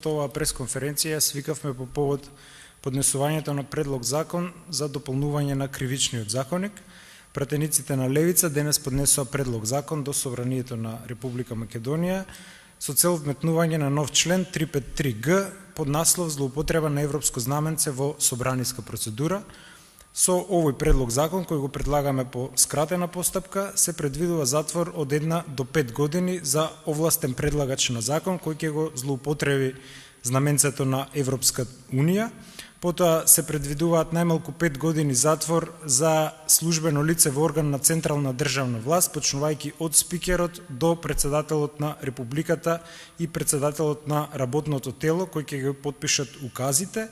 Оваа пресконференција свикавме по повод поднесувањето на предлог закон за дополнување на кривичниот законник. Пратениците на Левица денес поднесува предлог закон до Собранието на Република Македонија со цел вметнување на нов член 353г под наслов Злоупотреба на европско знаменце во собраниска процедура. Со овој предлог закон, кој го предлагаме по скратена постапка, се предвидува затвор од 1 до 5 години за овластен предлагач на закон кој ќе го злоупотреби знаменцето на Европска Унија. Потоа се предвидуваат најмалку 5 години затвор за службено лице во орган на централна државна власт, почнувајќи од спикерот до председателот на Републиката и председателот на работното тело кој ќе го потпишат указите.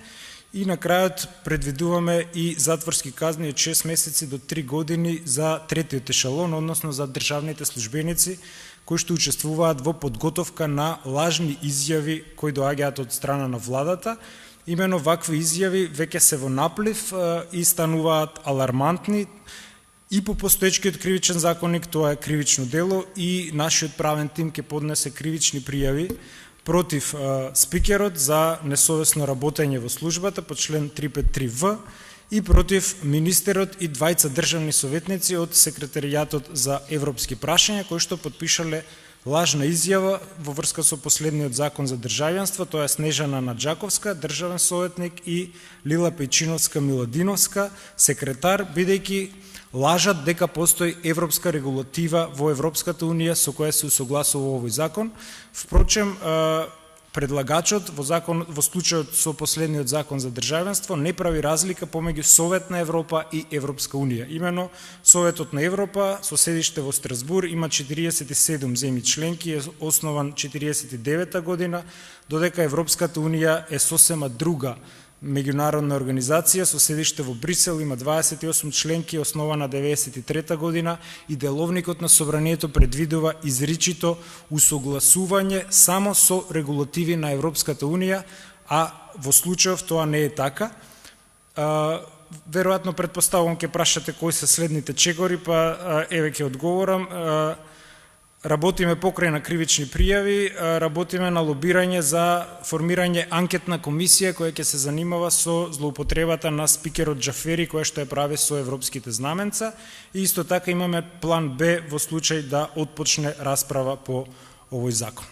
И на крајот предвидуваме и затворски казни од 6 месеци до 3 години за третиот ешелон, односно за државните службеници кои што учествуваат во подготовка на лажни изјави кои доаѓаат од страна на владата. Имено вакви изјави веќе се во наплив и стануваат алармантни и по постоечкиот кривичен законник, тоа е кривично дело, и нашиот правен тим ќе поднесе кривични пријави против спикерот за несовесно работење во службата по член 353В и против министерот и двајца државни советници од секретаријатот за европски прашања кои што потпишале лажна изјава во врска со последниот закон за државјанство, тоа е Снежана Наджаковска, државен советник, и Лила Пејчиновска Миладиновска, секретар, бидејќи лажат дека постои европска регулатива во Европската Унија со која се усогласува овој закон. Впрочем, предлагачот во случајот со последниот закон за државенство не прави разлика помеѓу Совет на Европа и Европска Унија. Имено Советот на Европа со седиште во Страсбур има 47 земји членки, е основан 49 година, додека Европската Унија е сосема друга меѓународна организација со седиште во Брисел, има 28 членки, основана 93 година, и деловникот на Собранието предвидува изричито усогласување само со регулативи на Европската Унија, а во случајов тоа не е така. Веројатно претпоставувам ќе прашате кои се следните чекори, па еве ќе одговорам. Работиме покрај на кривични пријави, работиме на лобирање за формирање анкетна комисија која ќе се занимава со злоупотребата на спикерот Џафери која што ја прави со европските знаменца, и исто така имаме план Б во случај да отпочне расправа по овој закон.